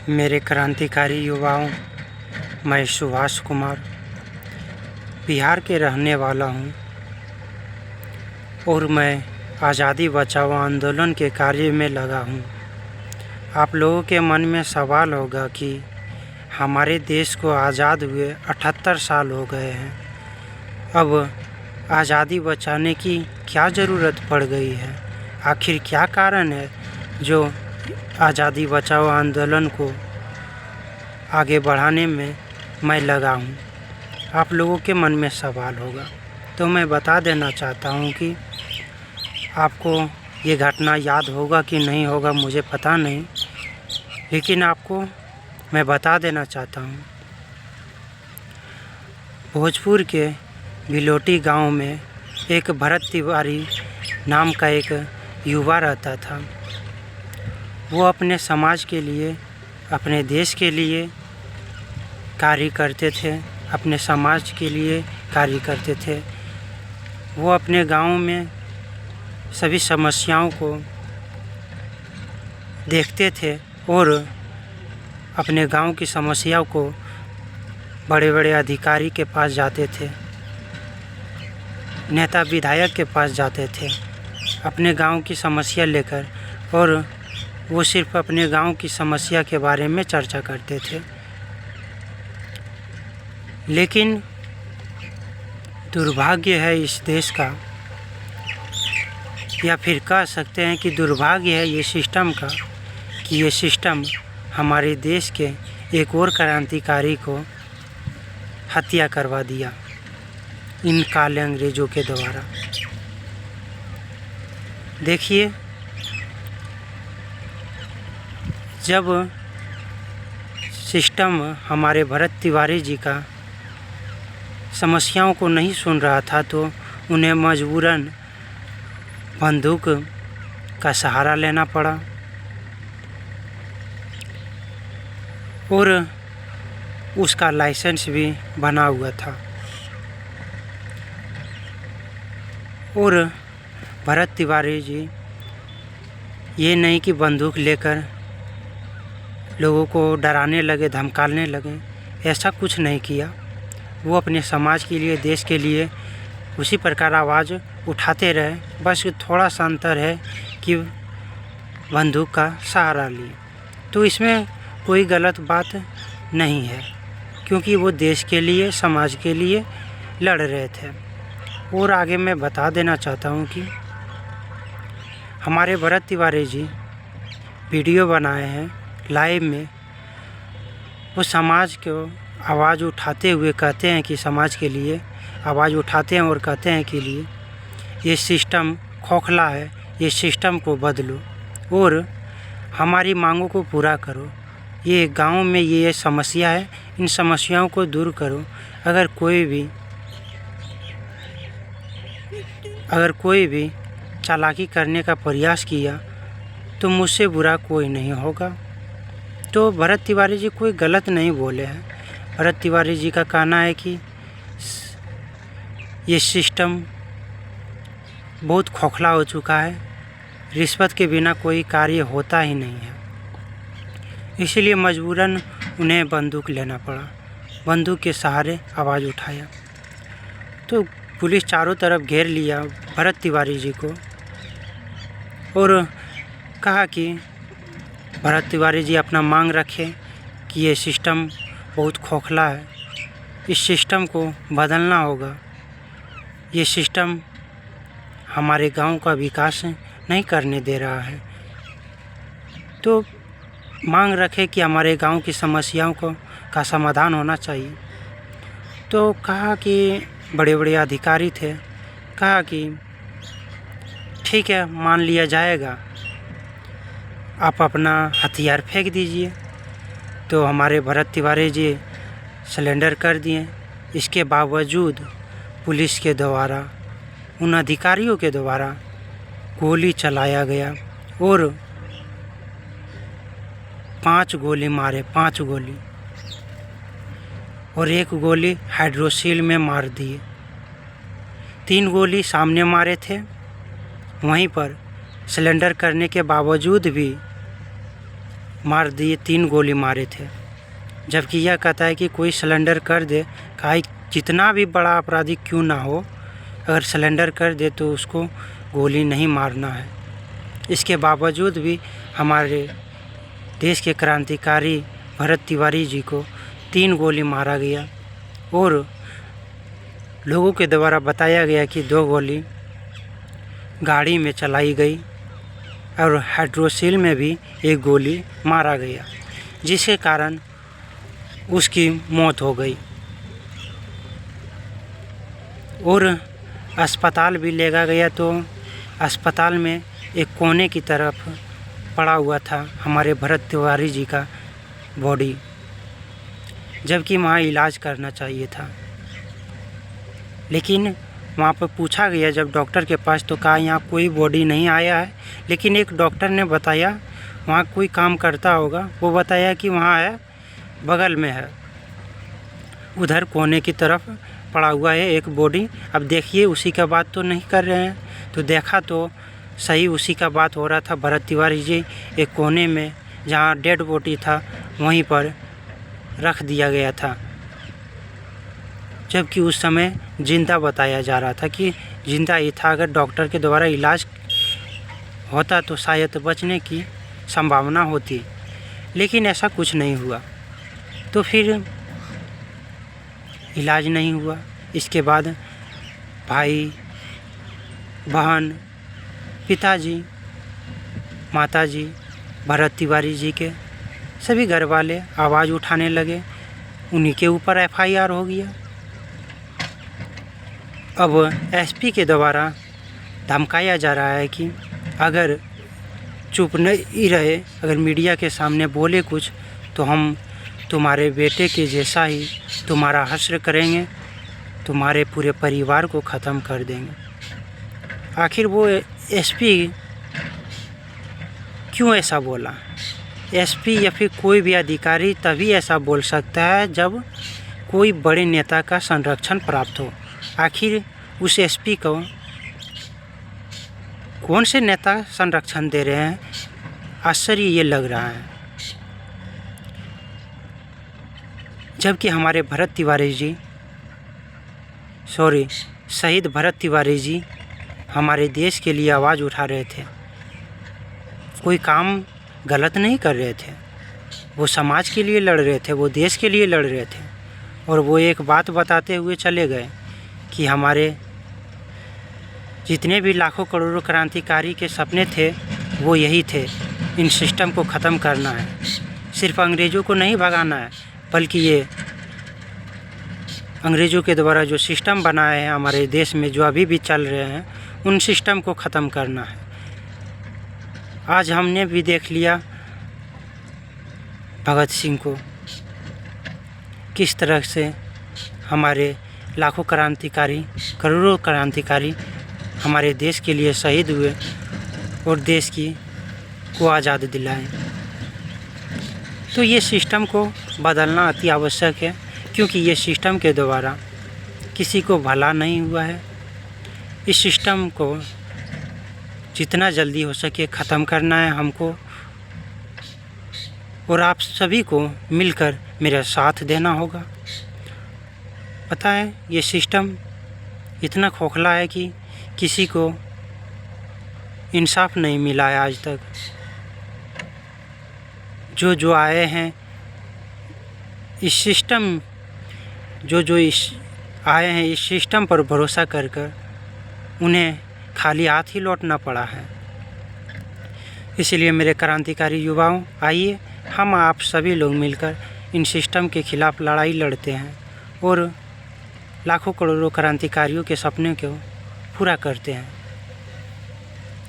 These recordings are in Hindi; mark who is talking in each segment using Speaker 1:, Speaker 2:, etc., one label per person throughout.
Speaker 1: मेरे क्रांतिकारी युवाओं, मैं सुभाष कुमार बिहार के रहने वाला हूँ और मैं आज़ादी बचाओ आंदोलन के कार्य में लगा हूँ। आप लोगों के मन में सवाल होगा कि हमारे देश को आज़ाद हुए 78 साल हो गए हैं, अब आज़ादी बचाने की क्या ज़रूरत पड़ गई है? आखिर क्या कारण है जो आज़ादी बचाओ आंदोलन को आगे बढ़ाने में मैं लगा हूँ? आप लोगों के मन में सवाल होगा, तो मैं बता देना चाहता हूँ कि आपको ये घटना याद होगा कि नहीं होगा मुझे पता नहीं, लेकिन आपको मैं बता देना चाहता हूँ। भोजपुर के बिलोटी गांव में एक भरत तिवारी नाम का एक युवा रहता था। वो अपने समाज के लिए, अपने देश के लिए कार्य करते थे, अपने समाज के लिए कार्य करते थे। वो अपने गांव में सभी समस्याओं को देखते थे और अपने गांव की समस्याओं को बड़े बड़े अधिकारी के पास जाते थे, नेता विधायक के पास जाते थे अपने गांव की समस्या लेकर, और वो सिर्फ अपने गांव की समस्या के बारे में चर्चा करते थे। लेकिन दुर्भाग्य है इस देश का, या फिर कह सकते हैं कि दुर्भाग्य है ये सिस्टम का, कि ये सिस्टम हमारे देश के एक और क्रांतिकारी को हत्या करवा दिया इन काले अंग्रेज़ों के द्वारा। देखिए, जब सिस्टम हमारे भरत तिवारी जी का समस्याओं को नहीं सुन रहा था, तो उन्हें मजबूरन बंदूक का सहारा लेना पड़ा और उसका लाइसेंस भी बना हुआ था। और भरत तिवारी जी ये नहीं कि बंदूक लेकर लोगों को डराने लगे, धमकाने लगे, ऐसा कुछ नहीं किया। वो अपने समाज के लिए, देश के लिए उसी प्रकार आवाज़ उठाते रहे। बस थोड़ा सा अंतर है कि बंदूक का सहारा लिए, तो इसमें कोई गलत बात नहीं है, क्योंकि वो देश के लिए, समाज के लिए लड़ रहे थे। और आगे मैं बता देना चाहता हूँ कि हमारे भरत तिवारी जी वीडियो बनाए हैं लाइव में। वो समाज को आवाज़ उठाते हुए कहते हैं कि समाज के लिए आवाज़ उठाते हैं और कहते हैं कि लिए ये सिस्टम खोखला है, ये सिस्टम को बदलो और हमारी मांगों को पूरा करो। ये गांव में ये समस्या है, इन समस्याओं को दूर करो। अगर कोई भी चालाकी करने का प्रयास किया तो मुझसे बुरा कोई नहीं होगा। तो भरत तिवारी जी कोई गलत नहीं बोले हैं। भरत तिवारी जी का कहना है कि ये सिस्टम बहुत खोखला हो चुका है, रिश्वत के बिना कोई कार्य होता ही नहीं है, इसीलिए मजबूरन उन्हें बंदूक लेना पड़ा। बंदूक के सहारे आवाज़ उठाया तो पुलिस चारों तरफ घेर लिया भरत तिवारी जी को और कहा कि भरत तिवारी जी अपना मांग रखें कि ये सिस्टम बहुत खोखला है, इस सिस्टम को बदलना होगा। ये सिस्टम हमारे गांव का विकास नहीं करने दे रहा है, तो मांग रखे कि हमारे गांव की समस्याओं का समाधान होना चाहिए। तो कहा कि बड़े बड़े अधिकारी थे, कहा कि ठीक है, मान लिया जाएगा, आप अपना हथियार फेंक दीजिए। तो हमारे भरत तिवारी जी सरेंडर कर दिए। इसके बावजूद पुलिस के द्वारा, उन अधिकारियों के द्वारा गोली चलाया गया और 5 गोली मारे, 5 गोली, और 1 गोली हाइड्रोसील में मार दिए। 3 गोली सामने मारे थे, वहीं पर सिलेंडर करने के बावजूद भी मार दिए, 3 गोली मारे थे। जबकि यह कहता है कि कोई सिलेंडर कर दे, कहा जितना भी बड़ा अपराधी क्यों ना हो, अगर सिलेंडर कर दे तो उसको गोली नहीं मारना है। इसके बावजूद भी हमारे देश के क्रांतिकारी भरत तिवारी जी को 3 गोली मारा गया और लोगों के द्वारा बताया गया कि 2 गोली गाड़ी में चलाई गई और हाइड्रोसिल में भी 1 गोली मारा गया, जिसके कारण उसकी मौत हो गई और अस्पताल भी ले गया तो अस्पताल में एक कोने की तरफ पड़ा हुआ था हमारे भरत तिवारी जी का बॉडी, जबकि वहाँ इलाज करना चाहिए था। लेकिन वहाँ पर पूछा गया जब डॉक्टर के पास तो कहा यहाँ कोई बॉडी नहीं आया है। लेकिन एक डॉक्टर ने बताया वहाँ कोई काम करता होगा, वो बताया कि वहाँ है, बगल में है, उधर कोने की तरफ पड़ा हुआ है एक बॉडी। अब देखिए उसी का बात तो नहीं कर रहे हैं, तो देखा तो सही उसी का बात हो रहा था। भरत तिवारी जी एक कोने में जहाँ डेड बॉडी था वहीं पर रख दिया गया था, जबकि उस समय जिंदा बताया जा रहा था कि जिंदा ही था। अगर डॉक्टर के द्वारा इलाज होता तो शायद बचने की संभावना होती, लेकिन ऐसा कुछ नहीं हुआ, तो फिर इलाज नहीं हुआ। इसके बाद भाई, बहन, पिताजी, माताजी भरत तिवारी जी के सभी घर वाले आवाज़ उठाने लगे, उन्हीं के ऊपर FIR हो गया। अब SP के द्वारा धमकाया जा रहा है कि अगर चुप नहीं रहे, अगर मीडिया के सामने बोले कुछ तो हम तुम्हारे बेटे के जैसा ही तुम्हारा हश्र करेंगे, तुम्हारे पूरे परिवार को ख़त्म कर देंगे। आखिर वो SP क्यों ऐसा बोला? SP या फिर कोई भी अधिकारी तभी ऐसा बोल सकता है जब कोई बड़े नेता का संरक्षण प्राप्त हो। आखिर उस SP को कौन से नेता संरक्षण दे रहे हैं, आश्चर्य ये लग रहा है। जबकि हमारे शहीद भरत तिवारी जी हमारे देश के लिए आवाज़ उठा रहे थे, कोई काम गलत नहीं कर रहे थे, वो समाज के लिए लड़ रहे थे, वो देश के लिए लड़ रहे थे। और वो एक बात बताते हुए चले गए कि हमारे जितने भी लाखों करोड़ों क्रांतिकारी के सपने थे वो यही थे, इन सिस्टम को ख़त्म करना है। सिर्फ अंग्रेज़ों को नहीं भगाना है, बल्कि ये अंग्रेज़ों के द्वारा जो सिस्टम बनाए हैं हमारे देश में, जो अभी भी चल रहे हैं, उन सिस्टम को ख़त्म करना है। आज हमने भी देख लिया भगत सिंह को, किस तरह से हमारे लाखों क्रांतिकारी, करोड़ों क्रांतिकारी हमारे देश के लिए शहीद हुए और देश को आज़ाद दिलाए। तो ये सिस्टम को बदलना अति आवश्यक है, क्योंकि ये सिस्टम के द्वारा किसी को भला नहीं हुआ है। इस सिस्टम को जितना जल्दी हो सके ख़त्म करना है हमको, और आप सभी को मिलकर मेरा साथ देना होगा। पता है ये सिस्टम इतना खोखला है कि किसी को इंसाफ नहीं मिला है आज तक। जो आए हैं इस सिस्टम, आए हैं इस सिस्टम पर भरोसा कर उन्हें खाली हाथ ही लौटना पड़ा है। इसलिए मेरे क्रांतिकारी युवाओं, आइए हम आप सभी लोग मिलकर इन सिस्टम के खिलाफ़ लड़ाई लड़ते हैं और लाखों करोड़ों क्रांतिकारियों के सपने को पूरा करते हैं।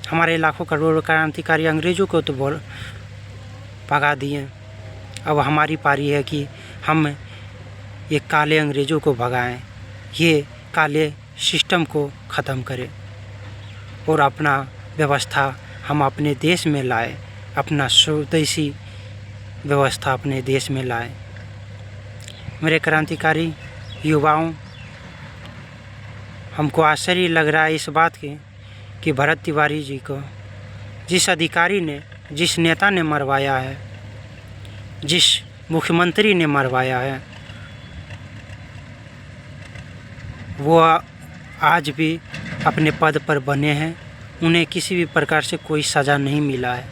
Speaker 1: हमारे लाखों करोड़ों क्रांतिकारी अंग्रेज़ों को तो भगा दिए, अब हमारी पारी है कि हम ये काले अंग्रेज़ों को भगाएं, ये काले सिस्टम को ख़त्म करें और अपना व्यवस्था हम अपने देश में लाए, अपना स्वदेशी व्यवस्था अपने देश में लाए। मेरे क्रांतिकारी युवाओं, हमको आश्चर्य लग रहा है इस बात की कि भरत तिवारी जी को जिस अधिकारी ने, जिस नेता ने मरवाया है, जिस मुख्यमंत्री ने मरवाया है वो आज भी अपने पद पर बने हैं, उन्हें किसी भी प्रकार से कोई सज़ा नहीं मिला है।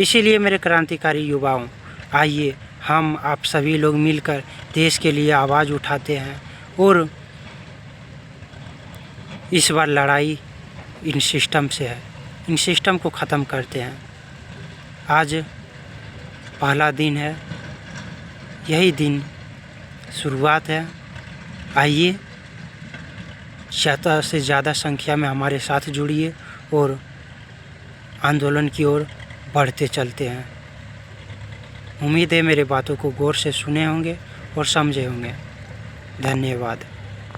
Speaker 1: इसीलिए मेरे क्रांतिकारी युवाओं, आइए हम आप सभी लोग मिलकर देश के लिए आवाज़ उठाते हैं और इस बार लड़ाई इन सिस्टम से है, इन सिस्टम को ख़त्म करते हैं। आज पहला दिन है, यही दिन शुरुआत है। आइए ज़्यादा से ज़्यादा संख्या में हमारे साथ जुड़िए और आंदोलन की ओर बढ़ते चलते हैं। उम्मीद है मेरे बातों को गौर से सुने होंगे और समझे होंगे। धन्यवाद।